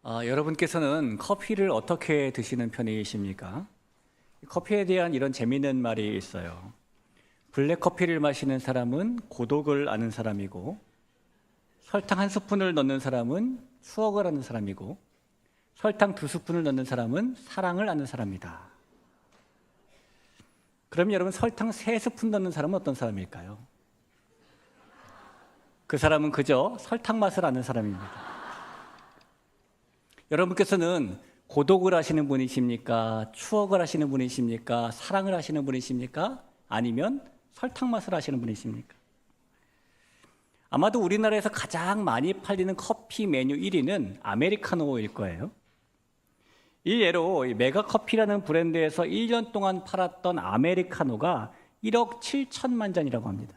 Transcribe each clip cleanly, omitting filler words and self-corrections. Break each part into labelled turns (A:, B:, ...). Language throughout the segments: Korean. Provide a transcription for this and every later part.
A: 여러분께서는 커피를 어떻게 드시는 편이십니까? 커피에 대한 이런 재미있는 말이 있어요. 블랙커피를 마시는 사람은 고독을 아는 사람이고, 설탕 한 스푼을 넣는 사람은 추억을 아는 사람이고, 설탕 두 스푼을 넣는 사람은 사랑을 아는 사람이다. 그럼 여러분, 설탕 세 스푼 넣는 사람은 어떤 사람일까요? 그 사람은 그저 설탕 맛을 아는 사람입니다. 여러분께서는 고독을 하시는 분이십니까? 추억을 하시는 분이십니까? 사랑을 하시는 분이십니까? 아니면 설탕 맛을 하시는 분이십니까? 아마도 우리나라에서 가장 많이 팔리는 커피 메뉴 1위는 아메리카노일 거예요. 이 예로 메가커피라는 브랜드에서 1년 동안 팔았던 아메리카노가 1억 7천만 잔이라고 합니다.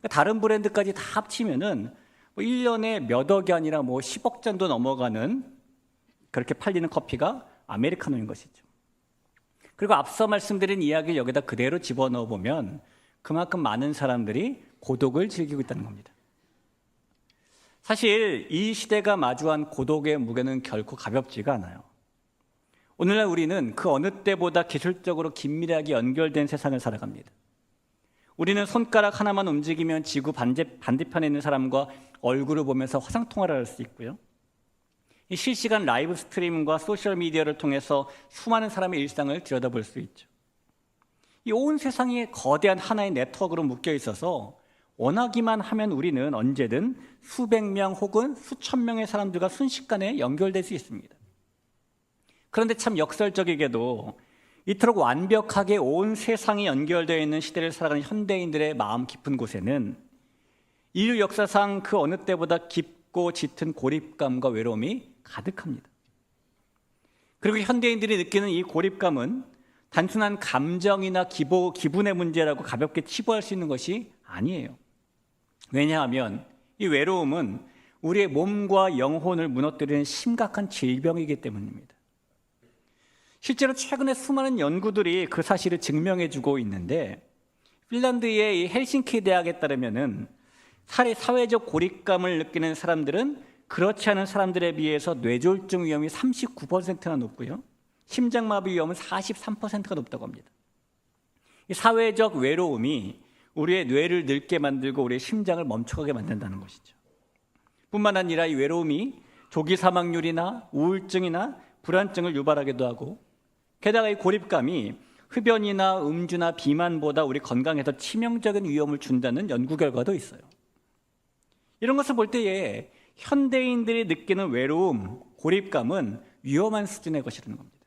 A: 다른 브랜드까지 다 합치면은 1년에 몇 억이 아니라 10억 잔도 넘어가는 그렇게 팔리는 커피가 아메리카노인 것이죠. 그리고 앞서 말씀드린 이야기를 여기다 그대로 집어넣어 보면 그만큼 많은 사람들이 고독을 즐기고 있다는 겁니다. 사실 이 시대가 마주한 고독의 무게는 결코 가볍지가 않아요. 오늘날 우리는 그 어느 때보다 기술적으로 긴밀하게 연결된 세상을 살아갑니다. 우리는 손가락 하나만 움직이면 지구 반대편에 있는 사람과 얼굴을 보면서 화상통화를 할 수 있고요. 이 실시간 라이브 스트리밍과 소셜미디어를 통해서 수많은 사람의 일상을 들여다볼 수 있죠. 이 온 세상이 거대한 하나의 네트워크로 묶여 있어서 원하기만 하면 우리는 언제든 수백 명 혹은 수천 명의 사람들과 순식간에 연결될 수 있습니다. 그런데 참 역설적이게도 이토록 완벽하게 온 세상이 연결되어 있는 시대를 살아가는 현대인들의 마음 깊은 곳에는 인류 역사상 그 어느 때보다 깊고 짙은 고립감과 외로움이 가득합니다. 그리고 현대인들이 느끼는 이 고립감은 단순한 감정이나 기분의 문제라고 가볍게 치부할 수 있는 것이 아니에요. 왜냐하면 이 외로움은 우리의 몸과 영혼을 무너뜨리는 심각한 질병이기 때문입니다. 실제로 최근에 수많은 연구들이 그 사실을 증명해주고 있는데, 핀란드의 이 헬싱키 대학에 따르면은 사회적 고립감을 느끼는 사람들은 그렇지 않은 사람들에 비해서 뇌졸중 위험이 39%나 높고요, 심장마비 위험은 43%가 높다고 합니다. 이 사회적 외로움이 우리의 뇌를 늙게 만들고 우리의 심장을 멈춰가게 만든다는 것이죠. 뿐만 아니라 이 외로움이 조기 사망률이나 우울증이나 불안증을 유발하기도 하고, 게다가 이 고립감이 흡연이나 음주나 비만보다 우리 건강에 더 치명적인 위험을 준다는 연구 결과도 있어요. 이런 것을 볼 때에 현대인들이 느끼는 외로움, 고립감은 위험한 수준의 것이라는 겁니다.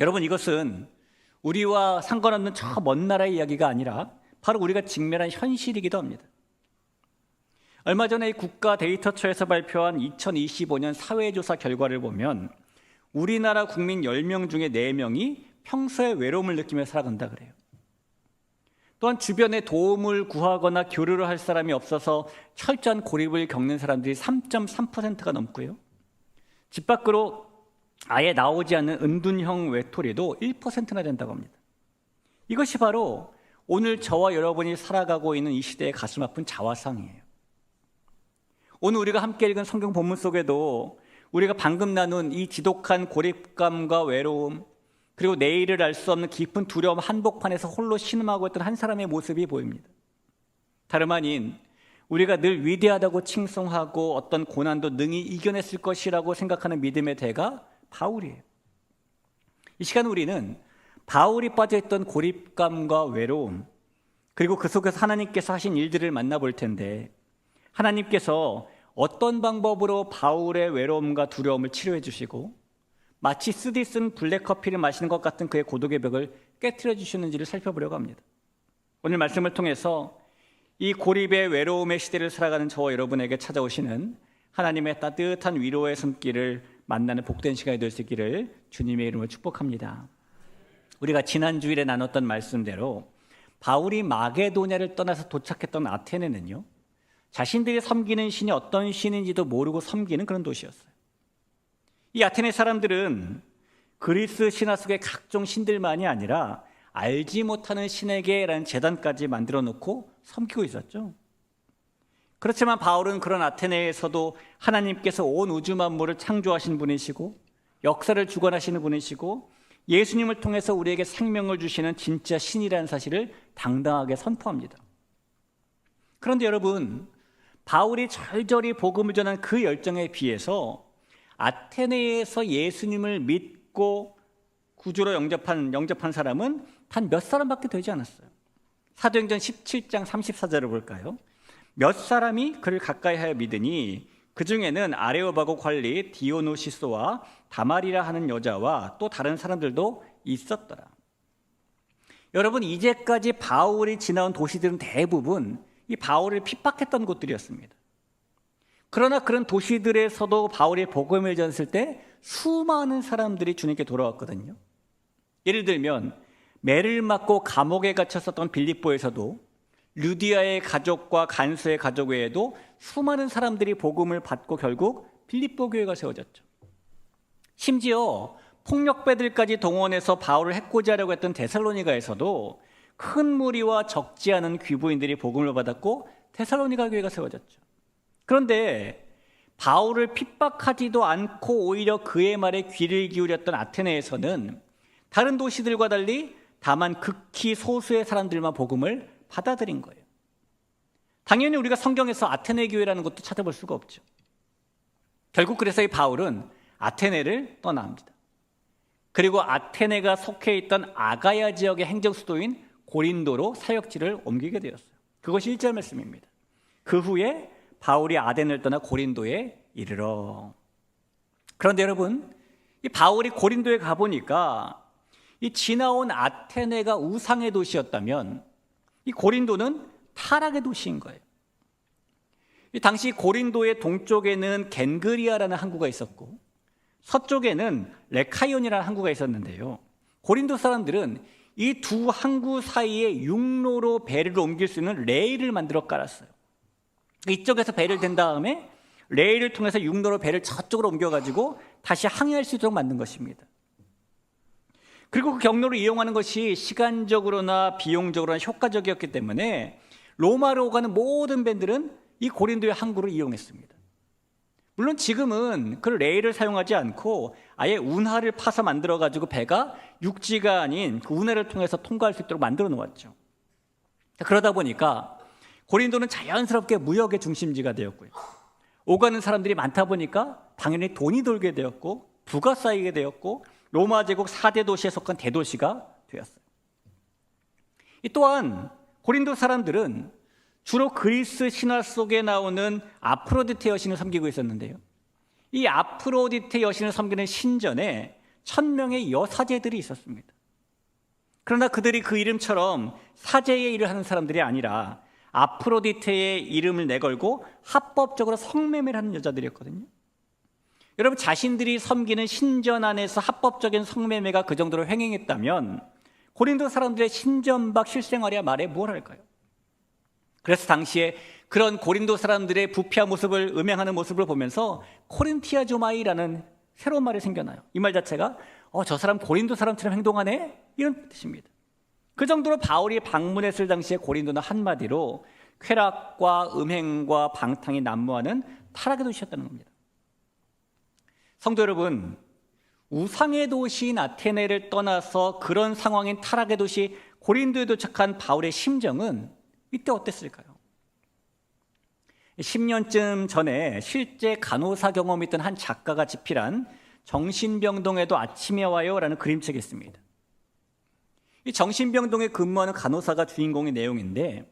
A: 여러분, 이것은 우리와 상관없는 저 먼 나라의 이야기가 아니라 바로 우리가 직면한 현실이기도 합니다. 얼마 전에 이 국가데이터처에서 발표한 2025년 사회조사 결과를 보면 우리나라 국민 10명 중에 4명이 평소에 외로움을 느끼며 살아간다 그래요. 또한 주변에 도움을 구하거나 교류를 할 사람이 없어서 철저한 고립을 겪는 사람들이 3.3%가 넘고요, 집 밖으로 아예 나오지 않는 은둔형 외톨이도 1%나 된다고 합니다. 이것이 바로 오늘 저와 여러분이 살아가고 있는 이 시대의 가슴 아픈 자화상이에요. 오늘 우리가 함께 읽은 성경 본문 속에도 우리가 방금 나눈 이 지독한 고립감과 외로움, 그리고 내일을 알 수 없는 깊은 두려움 한복판에서 홀로 신음하고 있던 한 사람의 모습이 보입니다. 다름 아닌 우리가 늘 위대하다고 칭송하고 어떤 고난도 능히 이겨냈을 것이라고 생각하는 믿음의 대가 바울이에요. 이 시간 우리는 바울이 빠져있던 고립감과 외로움, 그리고 그 속에서 하나님께서 하신 일들을 만나볼 텐데, 하나님께서 어떤 방법으로 바울의 외로움과 두려움을 치료해 주시고 마치 쓰디 쓴 블랙커피를 마시는 것 같은 그의 고독의 벽을 깨트려 주시는지를 살펴보려고 합니다. 오늘 말씀을 통해서 이 고립의 외로움의 시대를 살아가는 저와 여러분에게 찾아오시는 하나님의 따뜻한 위로의 손길을 만나는 복된 시간이 될 수 있기를 주님의 이름으로 축복합니다. 우리가 지난 주일에 나눴던 말씀대로 바울이 마게도냐를 떠나서 도착했던 아테네는요, 자신들이 섬기는 신이 어떤 신인지도 모르고 섬기는 그런 도시였어요. 이 아테네 사람들은 그리스 신화 속의 각종 신들만이 아니라 알지 못하는 신에게라는 제단까지 만들어 놓고 섬기고 있었죠. 그렇지만 바울은 그런 아테네에서도 하나님께서 온 우주 만물을 창조하신 분이시고 역사를 주관하시는 분이시고 예수님을 통해서 우리에게 생명을 주시는 진짜 신이라는 사실을 당당하게 선포합니다. 그런데 여러분, 바울이 절절히 복음을 전한 그 열정에 비해서 아테네에서 예수님을 믿고 구주로 영접한 사람은 단 몇 사람밖에 되지 않았어요. 사도행전 17장 34절을 볼까요? 몇 사람이 그를 가까이하여 믿으니 그 중에는 아레오바고 관리 디오노시소와 다말이라 하는 여자와 또 다른 사람들도 있었더라. 여러분, 이제까지 바울이 지나온 도시들은 대부분 이 바울을 핍박했던 곳들이었습니다. 그러나 그런 도시들에서도 바울이 복음을 전했을 때 수많은 사람들이 주님께 돌아왔거든요. 예를 들면 매를 맞고 감옥에 갇혔었던 빌립보에서도 루디아의 가족과 간수의 가족 외에도 수많은 사람들이 복음을 받고 결국 빌립보 교회가 세워졌죠. 심지어 폭력배들까지 동원해서 바울을 해코지하려고 했던 데살로니가에서도 큰 무리와 적지 않은 귀부인들이 복음을 받았고 데살로니가 교회가 세워졌죠. 그런데 바울을 핍박하지도 않고 오히려 그의 말에 귀를 기울였던 아테네에서는 다른 도시들과 달리 다만 극히 소수의 사람들만 복음을 받아들인 거예요. 당연히 우리가 성경에서 아테네 교회라는 것도 찾아볼 수가 없죠. 결국 그래서 이 바울은 아테네를 떠납니다. 그리고 아테네가 속해 있던 아가야 지역의 행정수도인 고린도로 사역지를 옮기게 되었어요. 그것이 1절 말씀입니다. 그 후에 바울이 아덴을 떠나 고린도에 이르러. 그런데 여러분, 이 바울이 고린도에 가보니까 이 지나온 아테네가 우상의 도시였다면 이 고린도는 타락의 도시인 거예요. 이 당시 고린도의 동쪽에는 겐그리아라는 항구가 있었고 서쪽에는 레카이온이라는 항구가 있었는데요. 고린도 사람들은 이 두 항구 사이에 육로로 배를 옮길 수 있는 레일을 만들어 깔았어요. 이쪽에서 배를 댄 다음에 레일을 통해서 육로로 배를 저쪽으로 옮겨가지고 다시 항해할 수 있도록 만든 것입니다. 그리고 그 경로를 이용하는 것이 시간적으로나 비용적으로나 효과적이었기 때문에 로마로 오가는 모든 배들은 이 고린도의 항구를 이용했습니다. 물론 지금은 그 레일을 사용하지 않고 아예 운하를 파서 만들어가지고 배가 육지가 아닌 그 운하를 통해서 통과할 수 있도록 만들어 놓았죠. 그러다 보니까 고린도는 자연스럽게 무역의 중심지가 되었고요. 오가는 사람들이 많다 보니까 당연히 돈이 돌게 되었고 부가 쌓이게 되었고 로마 제국 4대 도시에 속한 대도시가 되었어요. 또한 고린도 사람들은 주로 그리스 신화 속에 나오는 아프로디테 여신을 섬기고 있었는데요. 이 아프로디테 여신을 섬기는 신전에 1000명의 여사제들이 있었습니다. 그러나 그들이 그 이름처럼 사제의 일을 하는 사람들이 아니라 아프로디테의 이름을 내걸고 합법적으로 성매매를 하는 여자들이었거든요. 여러분, 자신들이 섬기는 신전 안에서 합법적인 성매매가 그 정도로 횡행했다면 고린도 사람들의 신전 밖 실생활이야 말해 뭘 할까요? 그래서 당시에 그런 고린도 사람들의 부패한 모습을 음행하는 모습을 보면서 코린티아조마이라는 새로운 말이 생겨나요. 이 말 자체가 저 사람 고린도 사람처럼 행동하네? 이런 뜻입니다. 그 정도로 바울이 방문했을 당시에 고린도는 한마디로 쾌락과 음행과 방탕이 난무하는 타락의 도시였다는 겁니다. 성도 여러분, 우상의 도시인 아테네를 떠나서 그런 상황인 타락의 도시 고린도에 도착한 바울의 심정은 이때 어땠을까요? 10년쯤 전에 실제 간호사 경험이 있던 한 작가가 집필한 정신병동에도 아침이 와요 라는 그림책이 있습니다. 이 정신병동에 근무하는 간호사가 주인공의 내용인데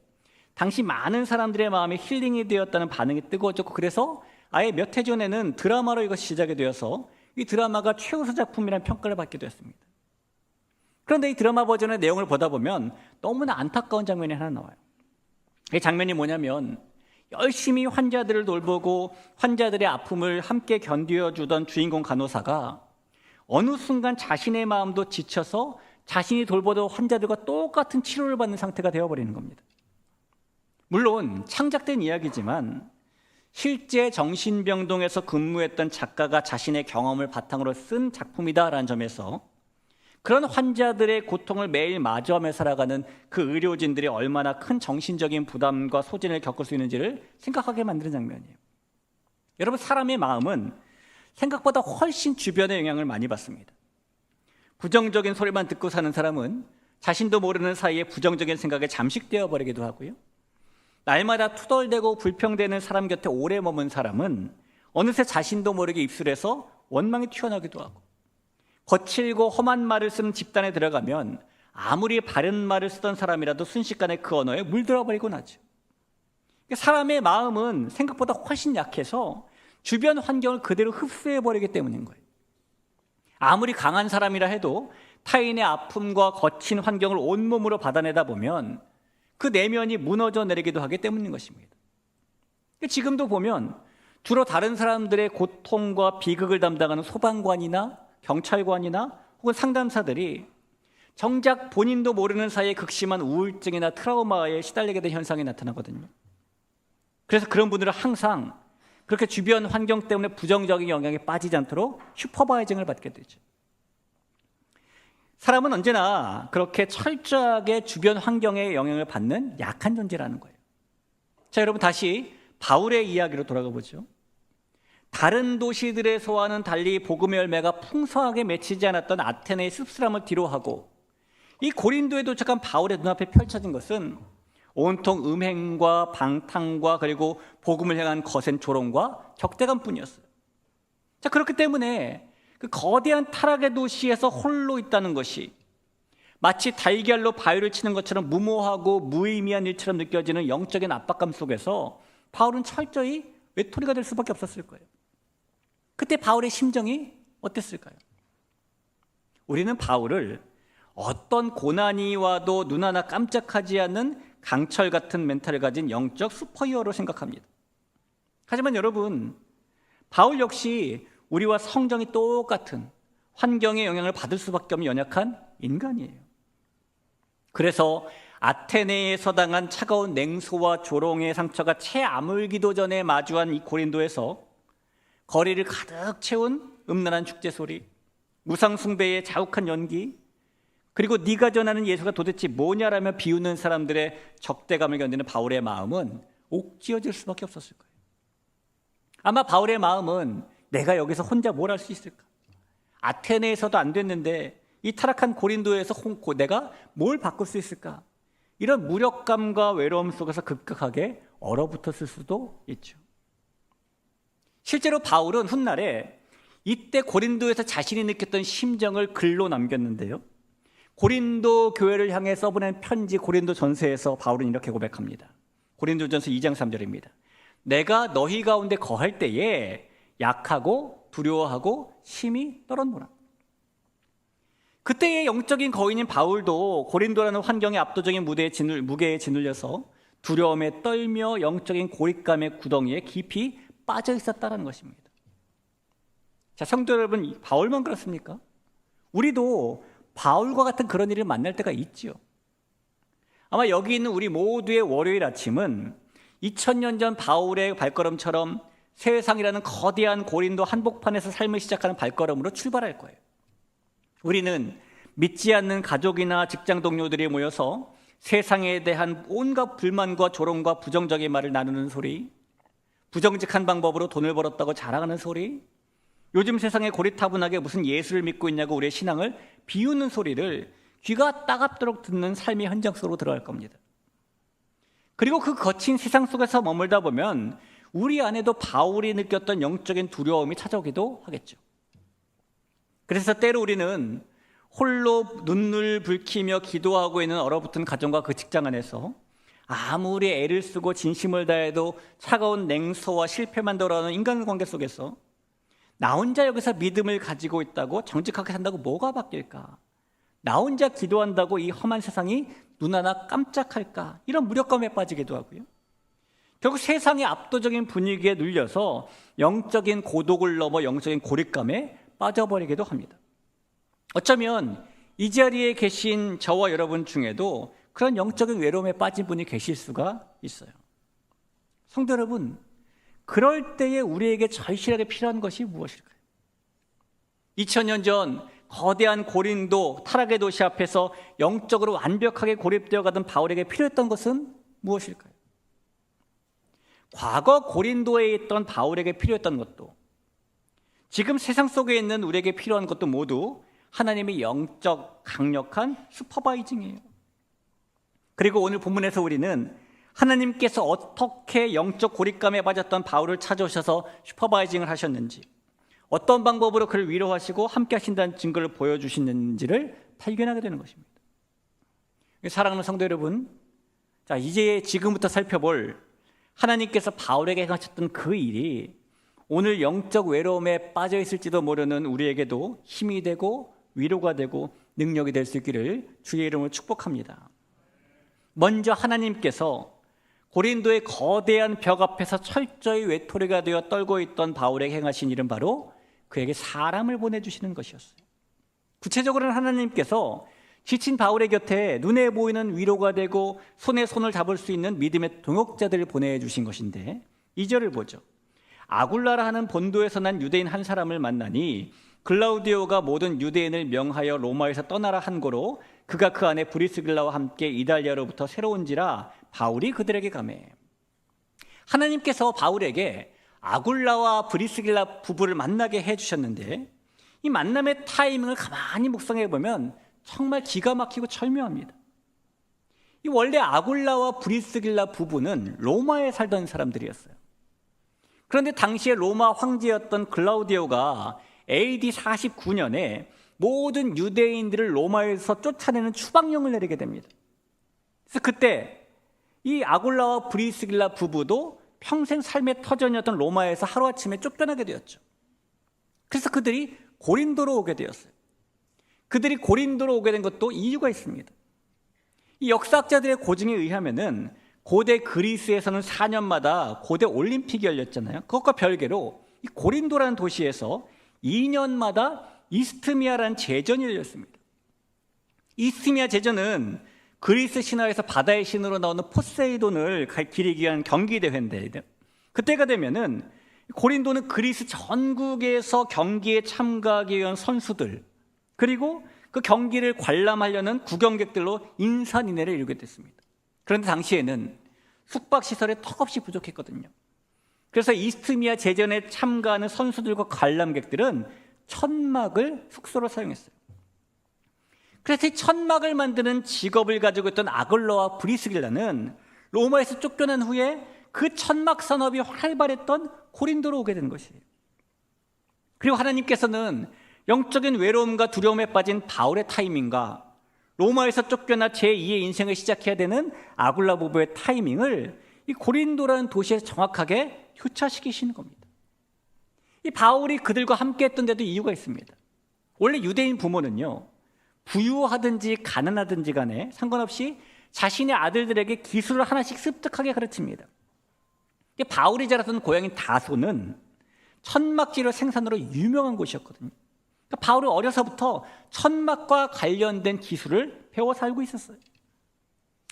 A: 당시 많은 사람들의 마음이 힐링이 되었다는 반응이 뜨거워졌고 그래서 아예 몇 해 전에는 드라마로 이것이 시작이 되어서 이 드라마가 최우수 작품이라는 평가를 받게 되었습니다. 그런데 이 드라마 버전의 내용을 보다 보면 너무나 안타까운 장면이 하나 나와요. 이 장면이 뭐냐면 열심히 환자들을 돌보고 환자들의 아픔을 함께 견뎌주던 주인공 간호사가 어느 순간 자신의 마음도 지쳐서 자신이 돌보던 환자들과 똑같은 치료를 받는 상태가 되어버리는 겁니다. 물론 창작된 이야기지만 실제 정신병동에서 근무했던 작가가 자신의 경험을 바탕으로 쓴 작품이다라는 점에서 그런 환자들의 고통을 매일 마주하며 살아가는 그 의료진들이 얼마나 큰 정신적인 부담과 소진을 겪을 수 있는지를 생각하게 만드는 장면이에요. 여러분, 사람의 마음은 생각보다 훨씬 주변의 영향을 많이 받습니다. 부정적인 소리만 듣고 사는 사람은 자신도 모르는 사이에 부정적인 생각에 잠식되어 버리기도 하고요. 날마다 투덜대고 불평대는 사람 곁에 오래 머문 사람은 어느새 자신도 모르게 입술에서 원망이 튀어나오기도 하고, 거칠고 험한 말을 쓰는 집단에 들어가면 아무리 바른 말을 쓰던 사람이라도 순식간에 그 언어에 물들어버리곤 하죠. 사람의 마음은 생각보다 훨씬 약해서 주변 환경을 그대로 흡수해버리기 때문인 거예요. 아무리 강한 사람이라 해도 타인의 아픔과 거친 환경을 온몸으로 받아내다 보면 그 내면이 무너져 내리기도 하기 때문인 것입니다. 지금도 보면 주로 다른 사람들의 고통과 비극을 담당하는 소방관이나 경찰관이나 혹은 상담사들이 정작 본인도 모르는 사이에 극심한 우울증이나 트라우마에 시달리게 된 현상이 나타나거든요. 그래서 그런 분들은 항상 그렇게 주변 환경 때문에 부정적인 영향에 빠지지 않도록 슈퍼바이징을 받게 되죠. 사람은 언제나 그렇게 철저하게 주변 환경의 영향을 받는 약한 존재라는 거예요. 자, 여러분, 다시 바울의 이야기로 돌아가 보죠. 다른 도시들에서와는 달리 복음의 열매가 풍성하게 맺히지 않았던 아테네의 씁쓸함을 뒤로하고 이 고린도에 도착한 바울의 눈앞에 펼쳐진 것은 온통 음행과 방탕과 그리고 복음을 향한 거센 조롱과 적대감뿐이었어요. 자, 그렇기 때문에 그 거대한 타락의 도시에서 홀로 있다는 것이 마치 달걀로 바위를 치는 것처럼 무모하고 무의미한 일처럼 느껴지는 영적인 압박감 속에서 바울은 철저히 외톨이가 될 수밖에 없었을 거예요. 그때 바울의 심정이 어땠을까요? 우리는 바울을 어떤 고난이 와도 눈 하나 깜짝하지 않는 강철 같은 멘탈을 가진 영적 슈퍼히어로로 생각합니다. 하지만 여러분, 바울 역시 우리와 성정이 똑같은 환경의 영향을 받을 수밖에 없는 연약한 인간이에요. 그래서 아테네에서 당한 차가운 냉소와 조롱의 상처가 채 아물기도 전에 마주한 이 고린도에서 거리를 가득 채운 음란한 축제 소리, 우상 숭배의 자욱한 연기, 그리고 네가 전하는 예수가 도대체 뭐냐라며 비웃는 사람들의 적대감을 견디는 바울의 마음은 옥지어질 수밖에 없었을 거예요. 아마 바울의 마음은 내가 여기서 혼자 뭘 할 수 있을까? 아테네에서도 안 됐는데 이 타락한 고린도에서 내가 뭘 바꿀 수 있을까? 이런 무력감과 외로움 속에서 급격하게 얼어붙었을 수도 있죠. 실제로 바울은 훗날에 이때 고린도에서 자신이 느꼈던 심정을 글로 남겼는데요. 고린도 교회를 향해 써보낸 편지 고린도 전서에서 바울은 이렇게 고백합니다. 고린도전서 2장 3절입니다. 내가 너희 가운데 거할 때에 약하고 두려워하고 심히 떨었노라. 그때의 영적인 거인인 바울도 고린도라는 환경의 압도적인 무게에 짓눌려서 두려움에 떨며 영적인 고립감의 구덩이에 깊이 빠져 있었다는 것입니다. 자, 성도 여러분, 바울만 그렇습니까? 우리도 바울과 같은 그런 일을 만날 때가 있지요. 아마 여기 있는 우리 모두의 월요일 아침은 2000년 전 바울의 발걸음처럼 세상이라는 거대한 고린도 한복판에서 삶을 시작하는 발걸음으로 출발할 거예요. 우리는 믿지 않는 가족이나 직장 동료들이 모여서 세상에 대한 온갖 불만과 조롱과 부정적인 말을 나누는 소리, 부정직한 방법으로 돈을 벌었다고 자랑하는 소리, 요즘 세상에 고리타분하게 무슨 예수를 믿고 있냐고 우리의 신앙을 비웃는 소리를 귀가 따갑도록 듣는 삶의 현장 속으로 들어갈 겁니다. 그리고 그 거친 세상 속에서 머물다 보면 우리 안에도 바울이 느꼈던 영적인 두려움이 찾아오기도 하겠죠. 그래서 때로 우리는 홀로 눈을 붉히며 기도하고 있는 얼어붙은 가정과 그 직장 안에서 아무리 애를 쓰고 진심을 다해도 차가운 냉소와 실패만 돌아오는 인간관계 속에서 나 혼자 여기서 믿음을 가지고 있다고 정직하게 산다고 뭐가 바뀔까? 나 혼자 기도한다고 이 험한 세상이 눈 하나 깜짝할까? 이런 무력감에 빠지기도 하고요. 결국 세상의 압도적인 분위기에 눌려서 영적인 고독을 넘어 영적인 고립감에 빠져버리기도 합니다. 어쩌면 이 자리에 계신 저와 여러분 중에도 그런 영적인 외로움에 빠진 분이 계실 수가 있어요. 성도 여러분, 그럴 때에 우리에게 절실하게 필요한 것이 무엇일까요? 2000년 전 거대한 고린도 타락의 도시 앞에서 영적으로 완벽하게 고립되어 가던 바울에게 필요했던 것은 무엇일까요? 과거 고린도에 있던 바울에게 필요했던 것도, 지금 세상 속에 있는 우리에게 필요한 것도 모두 하나님의 영적 강력한 슈퍼바이징이에요. 그리고 오늘 본문에서 우리는 하나님께서 어떻게 영적 고립감에 빠졌던 바울을 찾아오셔서 슈퍼바이징을 하셨는지, 어떤 방법으로 그를 위로하시고 함께 하신다는 증거를 보여주시는지를 발견하게 되는 것입니다. 사랑하는 성도 여러분, 자, 이제 지금부터 살펴볼 하나님께서 바울에게 행하셨던 그 일이 오늘 영적 외로움에 빠져 있을지도 모르는 우리에게도 힘이 되고 위로가 되고 능력이 될 수 있기를 주의 이름으로 축복합니다. 먼저 하나님께서 고린도의 거대한 벽 앞에서 철저히 외톨이가 되어 떨고 있던 바울에게 행하신 일은 바로 그에게 사람을 보내주시는 것이었어요. 구체적으로는 하나님께서 지친 바울의 곁에 눈에 보이는 위로가 되고 손에 손을 잡을 수 있는 믿음의 동역자들을 보내주신 것인데, 2절을 보죠. 아굴라라 하는 본도에서 난 유대인 한 사람을 만나니 글라우디오가 모든 유대인을 명하여 로마에서 떠나라 한 고로 그가 그 안에 브리스길라와 함께 이달리아로부터 새로운지라 바울이 그들에게 가매. 하나님께서 바울에게 아굴라와 브리스길라 부부를 만나게 해주셨는데, 이 만남의 타이밍을 가만히 묵상해 보면 정말 기가 막히고 절묘합니다. 이 원래 아굴라와 브리스길라 부부는 로마에 살던 사람들이었어요. 그런데 당시에 로마 황제였던 글라우디오가 AD 49년에 모든 유대인들을 로마에서 쫓아내는 추방령을 내리게 됩니다. 그래서 그때 이 아굴라와 브리스길라 부부도 평생 삶의 터전이었던 로마에서 하루아침에 쫓겨나게 되었죠. 그래서 그들이 고린도로 오게 되었어요. 그들이 고린도로 오게 된 것도 이유가 있습니다. 이 역사학자들의 고증에 의하면은 고대 그리스에서는 4년마다 고대 올림픽이 열렸잖아요. 그것과 별개로 이 고린도라는 도시에서 2년마다 이스트미아라는 제전이 열렸습니다. 이스트미아 제전은 그리스 신화에서 바다의 신으로 나오는 포세이돈을 기리기 위한 경기 대회인데, 그때가 되면은 고린도는 그리스 전국에서 경기에 참가하기 위한 선수들, 그리고 그 경기를 관람하려는 구경객들로 인산인해를 이루게 됐습니다. 그런데 당시에는 숙박시설이 턱없이 부족했거든요. 그래서 이스트미아 제전에 참가하는 선수들과 관람객들은 천막을 숙소로 사용했어요. 그래서 이 천막을 만드는 직업을 가지고 있던 아글라와 브리스길라는 로마에서 쫓겨난 후에 그 천막 산업이 활발했던 고린도로 오게 된 것이에요. 그리고 하나님께서는 영적인 외로움과 두려움에 빠진 바울의 타이밍과 로마에서 쫓겨나 제2의 인생을 시작해야 되는 아굴라 부부의 타이밍을 이 고린도라는 도시에서 정확하게 교차시키시는 겁니다. 이 바울이 그들과 함께 했던 데도 이유가 있습니다. 원래 유대인 부모는요, 부유하든지 가난하든지 간에 상관없이 자신의 아들들에게 기술을 하나씩 습득하게 가르칩니다. 바울이 자랐던 고향인 다소는 천막지로 생산으로 유명한 곳이었거든요. 그러니까 바울이 어려서부터 천막과 관련된 기술을 배워 살고 있었어요.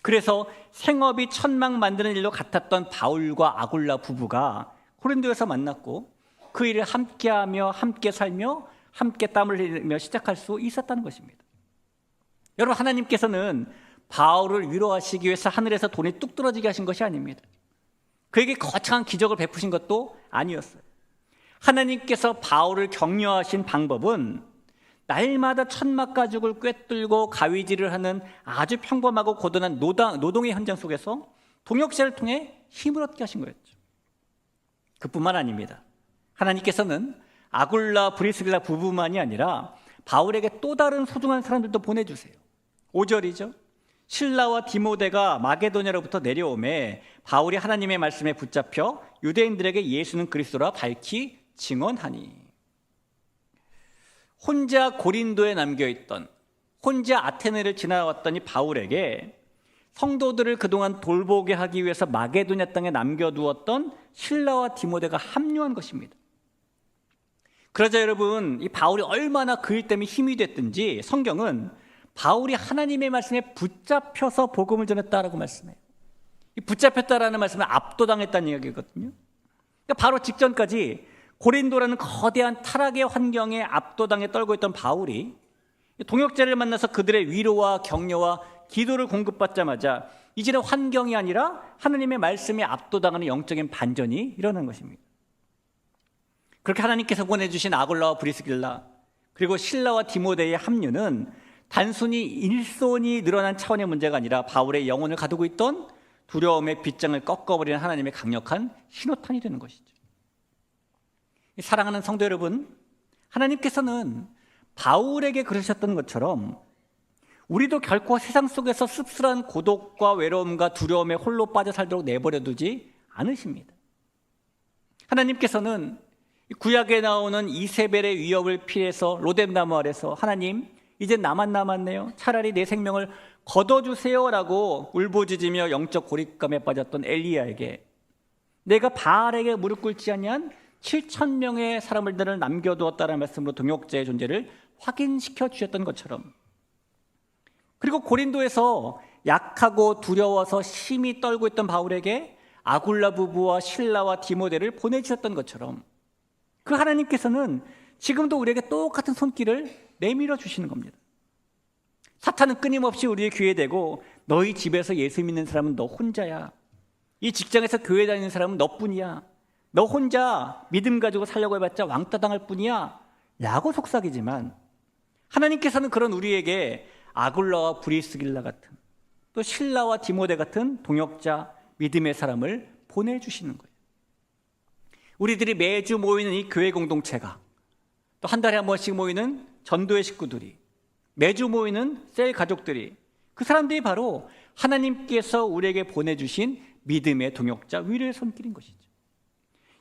A: 그래서 생업이 천막 만드는 일로 같았던 바울과 아굴라 부부가 고린도에서 만났고 그 일을 함께하며 함께 살며 함께 땀을 흘리며 시작할 수 있었다는 것입니다. 여러분, 하나님께서는 바울을 위로하시기 위해서 하늘에서 돈이 뚝 떨어지게 하신 것이 아닙니다. 그에게 거창한 기적을 베푸신 것도 아니었어요. 하나님께서 바울을 격려하신 방법은 날마다 천막 가죽을 꿰뚫고 가위질을 하는 아주 평범하고 고단한 노동의 현장 속에서 동역자를 통해 힘을 얻게 하신 거였죠. 그뿐만 아닙니다. 하나님께서는 아굴라 브리스길라 부부만이 아니라 바울에게 또 다른 소중한 사람들도 보내주세요. 5절이죠. 실라와 디모데가 마게도냐로부터 내려오매 바울이 하나님의 말씀에 붙잡혀 유대인들에게 예수는 그리스도라 밝히 증언하니. 혼자 고린도에 남겨있던, 혼자 아테네를 지나왔던 이 바울에게 성도들을 그동안 돌보게 하기 위해서 마게도냐 땅에 남겨두었던 실라와 디모데가 합류한 것입니다. 그러자 여러분, 이 바울이 얼마나 그 일 때문에 힘이 됐든지 성경은 바울이 하나님의 말씀에 붙잡혀서 복음을 전했다라고 말씀해요. 이 붙잡혔다라는 말씀은 압도당했다는 이야기거든요. 그러니까 바로 직전까지 고린도라는 거대한 타락의 환경에 압도당해 떨고 있던 바울이 동역자를 만나서 그들의 위로와 격려와 기도를 공급받자마자 이제는 환경이 아니라 하나님의 말씀에 압도당하는 영적인 반전이 일어난 것입니다. 그렇게 하나님께서 보내주신 아굴라와 브리스길라 그리고 실라와 디모데의 합류는 단순히 일손이 늘어난 차원의 문제가 아니라 바울의 영혼을 가두고 있던 두려움의 빗장을 꺾어버리는 하나님의 강력한 신호탄이 되는 것이죠. 사랑하는 성도 여러분, 하나님께서는 바울에게 그러셨던 것처럼 우리도 결코 세상 속에서 씁쓸한 고독과 외로움과 두려움에 홀로 빠져 살도록 내버려 두지 않으십니다. 하나님께서는 구약에 나오는 이세벨의 위협을 피해서 로뎀나무 아래서 하나님 이제 나만 남았네요. 차라리 내 생명을 걷어주세요라고 울부짖으며 영적 고립감에 빠졌던 엘리야에게 내가 바알에게 무릎 꿇지 아니한 7,000명의 사람들을 남겨두었다는 말씀으로 동역자의 존재를 확인시켜 주셨던 것처럼, 그리고 고린도에서 약하고 두려워서 심히 떨고 있던 바울에게 아굴라 부부와 실라와 디모데를 보내주셨던 것처럼 그 하나님께서는 지금도 우리에게 똑같은 손길을 내밀어 주시는 겁니다. 사탄은 끊임없이 우리의 귀에 대고 너희 집에서 예수 믿는 사람은 너 혼자야, 이 직장에서 교회 다니는 사람은 너뿐이야, 너 혼자 믿음 가지고 살려고 해봤자 왕따 당할 뿐이야 라고 속삭이지만, 하나님께서는 그런 우리에게 아굴라와 브리스길라 같은, 또 실라와 디모데 같은 동역자 믿음의 사람을 보내주시는 거예요. 우리들이 매주 모이는 이 교회 공동체가, 또 한 달에 한 번씩 모이는 전도의 식구들이, 매주 모이는 셀 가족들이, 그 사람들이 바로 하나님께서 우리에게 보내주신 믿음의 동역자, 위로의 손길인 것이죠.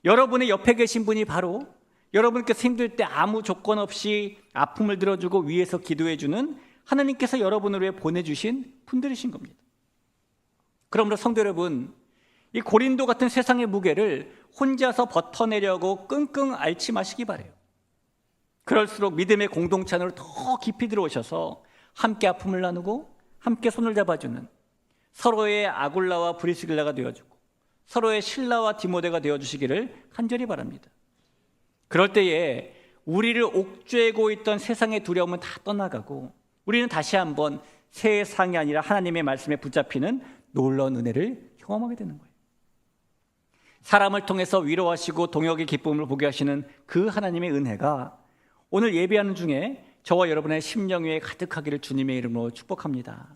A: 여러분의 옆에 계신 분이 바로 여러분께서 힘들 때 아무 조건 없이 아픔을 들어주고 위에서 기도해주는 하나님께서 여러분을 위해 보내주신 분들이신 겁니다. 그러므로 성도 여러분, 이 고린도 같은 세상의 무게를 혼자서 버텨내려고 끙끙 앓지 마시기 바라요. 그럴수록 믿음의 공동체 안으로 더 깊이 들어오셔서 함께 아픔을 나누고 함께 손을 잡아주는 서로의 아굴라와 브리스길라가 되어주고 서로의 실라와 디모데가 되어주시기를 간절히 바랍니다. 그럴 때에 우리를 옥죄고 있던 세상의 두려움은 다 떠나가고 우리는 다시 한번 세상이 아니라 하나님의 말씀에 붙잡히는 놀라운 은혜를 경험하게 되는 거예요. 사람을 통해서 위로하시고 동역의 기쁨을 보게 하시는 그 하나님의 은혜가 오늘 예배하는 중에 저와 여러분의 심령 위에 가득하기를 주님의 이름으로 축복합니다.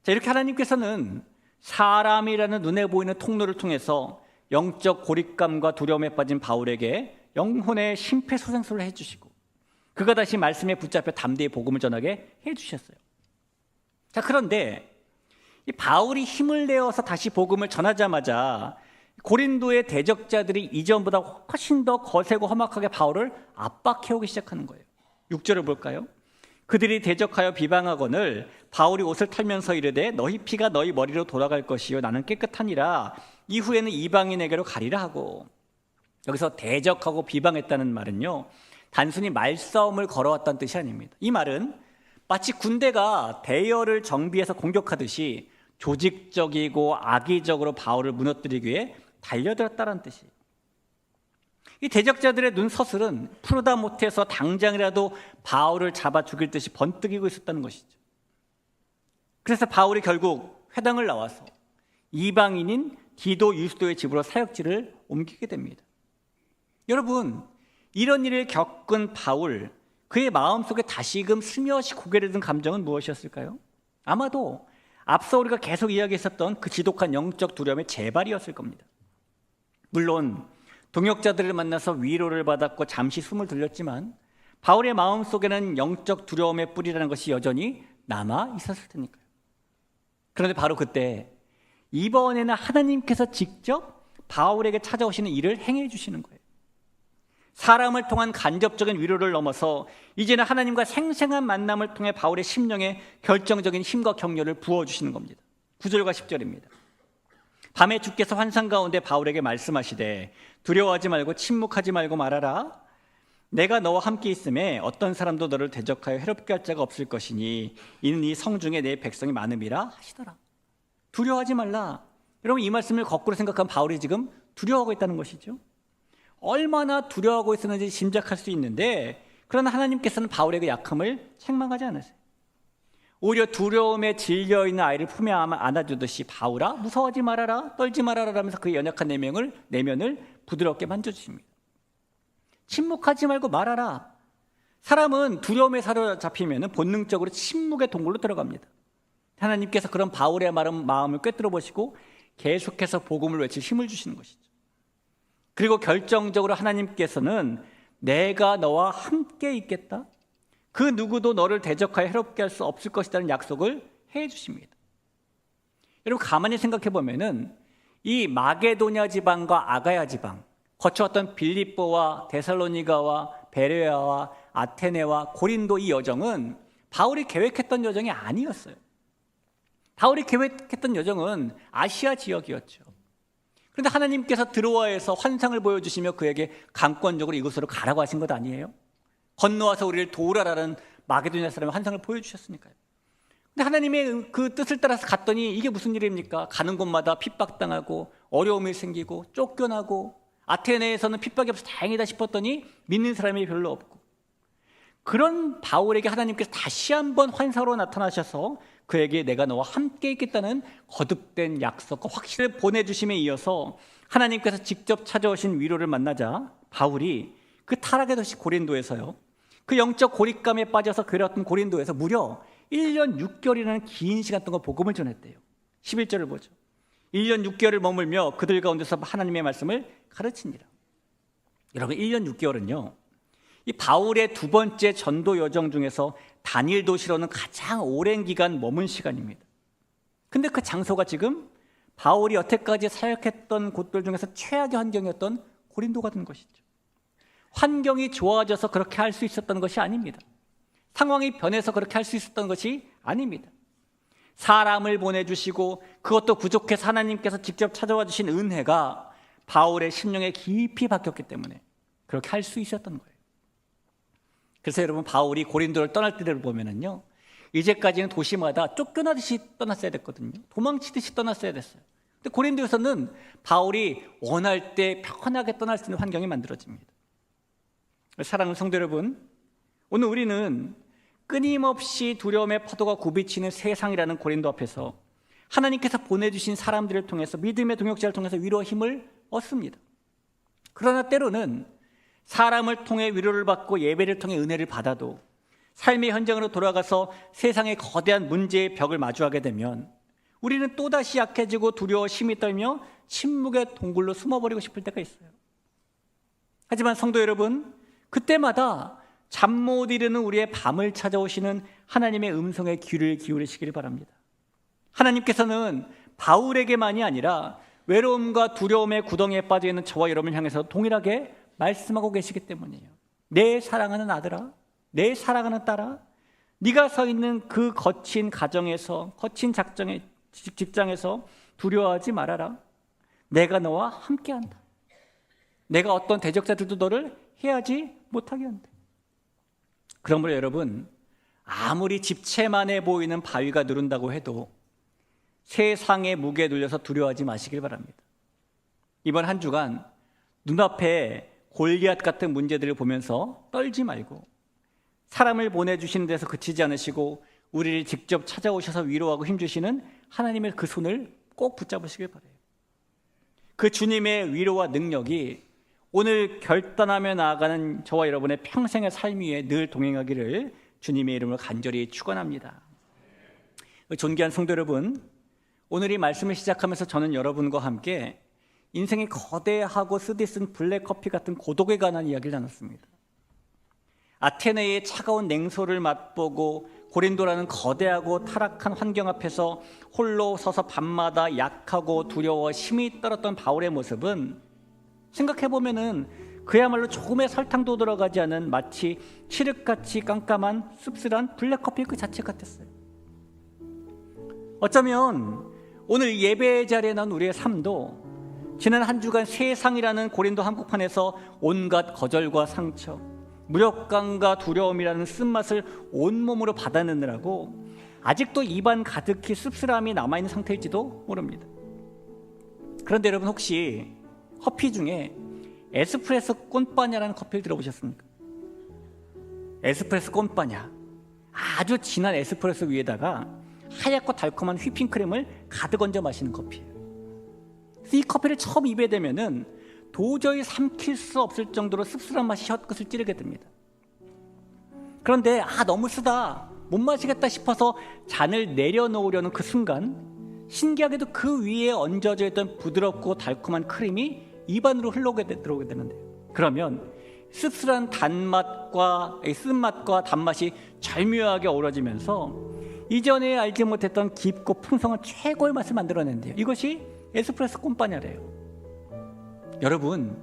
A: 자, 이렇게 하나님께서는 사람이라는 눈에 보이는 통로를 통해서 영적 고립감과 두려움에 빠진 바울에게 영혼의 심폐소생술을 해주시고 그가 다시 말씀에 붙잡혀 담대히 복음을 전하게 해주셨어요. 자, 그런데 이 바울이 힘을 내어서 다시 복음을 전하자마자 고린도의 대적자들이 이전보다 훨씬 더 거세고 험악하게 바울을 압박해오기 시작하는 거예요. 6절을 볼까요? 그들이 대적하여 비방하거늘 바울이 옷을 털면서 이르되 너희 피가 너희 머리로 돌아갈 것이요 나는 깨끗하니라 이후에는 이방인에게로 가리라 하고, 여기서 대적하고 비방했다는 말은요 단순히 말싸움을 걸어왔다는 뜻이 아닙니다. 이 말은 마치 군대가 대열을 정비해서 공격하듯이 조직적이고 악의적으로 바울을 무너뜨리기 위해 달려들었다는 뜻이에요. 이 대적자들의 눈서슬은 푸르다 못해서 당장이라도 바울을 잡아 죽일 듯이 번뜩이고 있었다는 것이죠. 그래서 바울이 결국 회당을 나와서 이방인인 디도 유스도의 집으로 사역지를 옮기게 됩니다. 여러분, 이런 일을 겪은 바울, 그의 마음속에 다시금 스며시 고개를 든 감정은 무엇이었을까요? 아마도 앞서 우리가 계속 이야기했었던 그 지독한 영적 두려움의 재발이었을 겁니다. 물론 동역자들을 만나서 위로를 받았고 잠시 숨을 돌렸지만 바울의 마음속에는 영적 두려움의 뿌리라는 것이 여전히 남아 있었을 테니까요. 그런데 바로 그때 이번에는 하나님께서 직접 바울에게 찾아오시는 일을 행해 주시는 거예요. 사람을 통한 간접적인 위로를 넘어서 이제는 하나님과 생생한 만남을 통해 바울의 심령에 결정적인 힘과 격려를 부어주시는 겁니다. 9절과 10절입니다. 밤에 주께서 환상 가운데 바울에게 말씀하시되 두려워하지 말고 침묵하지 말고 말하라. 내가 너와 함께 있음에 어떤 사람도 너를 대적하여 해롭게 할 자가 없을 것이니 이는 이 성중에 내 백성이 많음이라 하시더라. 두려워하지 말라. 여러분, 이 말씀을 거꾸로 생각한 바울이 지금 두려워하고 있다는 것이죠. 얼마나 두려워하고 있었는지 짐작할 수 있는데 그러나 하나님께서는 바울의 그 약함을 책망하지 않으세요. 오히려 두려움에 질려있는 아이를 품에 안아주듯이 바울아 무서워하지 말아라, 떨지 말아라 하면서 그의 연약한 내면을 부드럽게 만져주십니다. 침묵하지 말고 말하라. 사람은 두려움에 사로잡히면 본능적으로 침묵의 동굴로 들어갑니다. 하나님께서 그런 바울의 마음을 꿰뚫어 보시고 계속해서 복음을 외칠 힘을 주시는 것이죠. 그리고 결정적으로 하나님께서는 내가 너와 함께 있겠다, 그 누구도 너를 대적하여 해롭게 할 수 없을 것이라는 약속을 해 주십니다. 여러분 가만히 생각해 보면은 이 마게도냐 지방과 아가야 지방, 거쳐왔던 빌립보와 데살로니가와 베레아와 아테네와 고린도 이 여정은 바울이 계획했던 여정이 아니었어요. 바울이 계획했던 여정은 아시아 지역이었죠. 그런데 하나님께서 드로아에서 환상을 보여주시며 그에게 강권적으로 이곳으로 가라고 하신 것 아니에요? 건너와서 우리를 도우라라는 마게도냐 사람의 환상을 보여주셨으니까요. 근데 하나님의 그 뜻을 따라서 갔더니 이게 무슨 일입니까? 가는 곳마다 핍박당하고 어려움이 생기고 쫓겨나고, 아테네에서는 핍박이 없어서 다행이다 싶었더니 믿는 사람이 별로 없고, 그런 바울에게 하나님께서 다시 한번 환상으로 나타나셔서 그에게 내가 너와 함께 있겠다는 거듭된 약속과 확신을 보내주심에 이어서 하나님께서 직접 찾아오신 위로를 만나자 바울이 그 타락의 도시 고린도에서요, 그 영적 고립감에 빠져서 괴로웠던 고린도에서 무려 1년 6개월이라는 긴 시간 동안 복음을 전했대요. 11절을 보죠. 1년 6개월을 머물며 그들 가운데서 하나님의 말씀을 가르치니라. 여러분 1년 6개월은요 이 바울의 두 번째 전도 여정 중에서 다니엘 도시로는 가장 오랜 기간 머문 시간입니다. 근데 그 장소가 지금 바울이 여태까지 사역했던 곳들 중에서 최악의 환경이었던 고린도가 된 것이죠. 환경이 좋아져서 그렇게 할 수 있었던 것이 아닙니다. 상황이 변해서 그렇게 할 수 있었던 것이 아닙니다. 사람을 보내주시고 그것도 부족해서 하나님께서 직접 찾아와 주신 은혜가 바울의 심령에 깊이 박혔기 때문에 그렇게 할 수 있었던 거예요. 그래서 여러분 바울이 고린도를 떠날 때를 보면은요, 이제까지는 도시마다 쫓겨나듯이 떠났어야 됐거든요. 도망치듯이 떠났어야 됐어요. 근데 고린도에서는 바울이 원할 때 편하게 떠날 수 있는 환경이 만들어집니다. 사랑하는 성도 여러분, 오늘 우리는 끊임없이 두려움의 파도가 굽이치는 세상이라는 고린도 앞에서 하나님께서 보내주신 사람들을 통해서, 믿음의 동역자를 통해서 위로와 힘을 얻습니다. 그러나 때로는 사람을 통해 위로를 받고 예배를 통해 은혜를 받아도 삶의 현장으로 돌아가서 세상의 거대한 문제의 벽을 마주하게 되면 우리는 또다시 약해지고 두려워 심히 떨며 침묵의 동굴로 숨어버리고 싶을 때가 있어요. 하지만 성도 여러분, 그때마다 잠 못 이루는 우리의 밤을 찾아오시는 하나님의 음성에 귀를 기울이시길 바랍니다. 하나님께서는 바울에게만이 아니라 외로움과 두려움의 구덩이에 빠져 있는 저와 여러분을 향해서 동일하게 말씀하고 계시기 때문이에요. 내 사랑하는 아들아, 내 사랑하는 딸아, 네가 서 있는 그 거친 가정에서, 거친 직장에서 두려워하지 말아라. 내가 너와 함께한다. 내가 어떤 대적자들도 너를 해하지 못하게 한다. 그러므로 여러분, 아무리 집채만해 보이는 바위가 누른다고 해도 세상의 무게에 눌려서 두려워하지 마시길 바랍니다. 이번 한 주간 눈앞에 골리앗 같은 문제들을 보면서 떨지 말고 사람을 보내주시는 데서 그치지 않으시고 우리를 직접 찾아오셔서 위로하고 힘주시는 하나님의 그 손을 꼭 붙잡으시길 바라요. 그 주님의 위로와 능력이 오늘 결단하며 나아가는 저와 여러분의 평생의 삶 위에 늘 동행하기를 주님의 이름으로 간절히 축원합니다. 존귀한 성도 여러분, 오늘 이 말씀을 시작하면서 저는 여러분과 함께 인생이 거대하고 쓰디쓴 블랙커피 같은 고독에 관한 이야기를 나눴습니다. 아테네의 차가운 냉소를 맛보고 고린도라는 거대하고 타락한 환경 앞에서 홀로 서서 밤마다 약하고 두려워 심히 떨었던 바울의 모습은 생각해보면은 그야말로 조금의 설탕도 들어가지 않은 마치 칠흑같이 깜깜한 씁쓸한 블랙커피 그 자체 같았어요. 어쩌면 오늘 예배의 자리에 난 우리의 삶도 지난 한 주간 세상이라는 고린도 한복판에서 온갖 거절과 상처, 무력감과 두려움이라는 쓴맛을 온몸으로 받아내느라고 아직도 입안 가득히 씁쓸함이 남아있는 상태일지도 모릅니다. 그런데 여러분, 혹시 커피 중에 에스프레소 꼼빠냐라는 커피를 들어보셨습니까? 에스프레소 꼼빠냐, 아주 진한 에스프레소 위에다가 하얗고 달콤한 휘핑크림을 가득 얹어 마시는 커피예요. 이 커피를 처음 입에 대면은 도저히 삼킬 수 없을 정도로 씁쓸한 맛이 혀끝을 찌르게 됩니다. 그런데 너무 쓰다, 못 마시겠다 싶어서 잔을 내려놓으려는 그 순간 신기하게도 그 위에 얹어져 있던 부드럽고 달콤한 크림이 입안으로 들어오게 되는데요. 그러면 씁쓸한 단맛과 쓴맛과 단맛이 절묘하게 어우러지면서 이전에 알지 못했던 깊고 풍성한 최고의 맛을 만들어낸대요. 이것이 에스프레소 꼼빠냐래요. 여러분,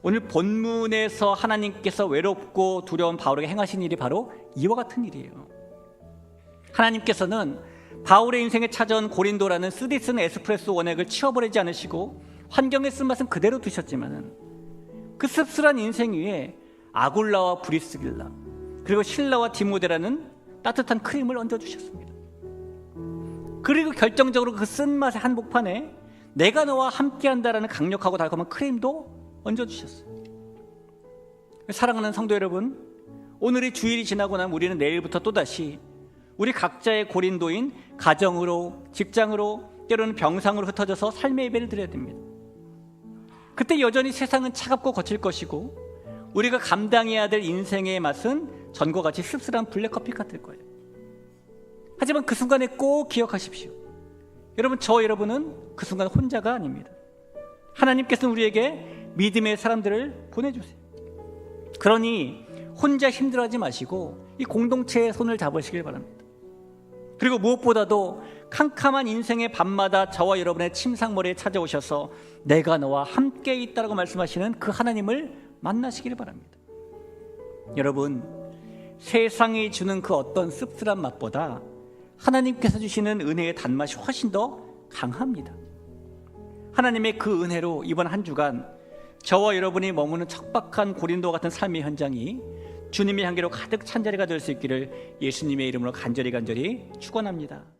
A: 오늘 본문에서 하나님께서 외롭고 두려운 바울에게 행하신 일이 바로 이와 같은 일이에요. 하나님께서는 바울의 인생에 찾아온 고린도라는 쓰디쓴 에스프레소 원액을 치워버리지 않으시고 환경의 쓴맛은 그대로 두셨지만 그 씁쓸한 인생 위에 아굴라와 브리스길라 그리고 실라와 디모데라는 따뜻한 크림을 얹어주셨습니다. 그리고 결정적으로 그 쓴맛의 한복판에 내가 너와 함께한다라는 강력하고 달콤한 크림도 얹어주셨어요. 사랑하는 성도 여러분, 오늘이 주일이 지나고 나면 우리는 내일부터 또다시 우리 각자의 고린도인 가정으로, 직장으로, 때로는 병상으로 흩어져서 삶의 예배를 드려야 됩니다. 그때 여전히 세상은 차갑고 거칠 것이고 우리가 감당해야 될 인생의 맛은 전과 같이 씁쓸한 블랙커피 같을 거예요. 하지만 그 순간에 꼭 기억하십시오. 여러분은 그 순간 혼자가 아닙니다. 하나님께서는 우리에게 믿음의 사람들을 보내주세요. 그러니 혼자 힘들어하지 마시고 이 공동체의 손을 잡으시길 바랍니다. 그리고 무엇보다도 캄캄한 인생의 밤마다 저와 여러분의 침상머리에 찾아오셔서 내가 너와 함께 있다라고 말씀하시는 그 하나님을 만나시길 바랍니다. 여러분, 세상이 주는 그 어떤 씁쓸한 맛보다 하나님께서 주시는 은혜의 단맛이 훨씬 더 강합니다. 하나님의 그 은혜로 이번 한 주간 저와 여러분이 머무는 척박한 고린도 같은 삶의 현장이 주님의 향기로 가득 찬 자리가 될 수 있기를 예수님의 이름으로 간절히 축원합니다.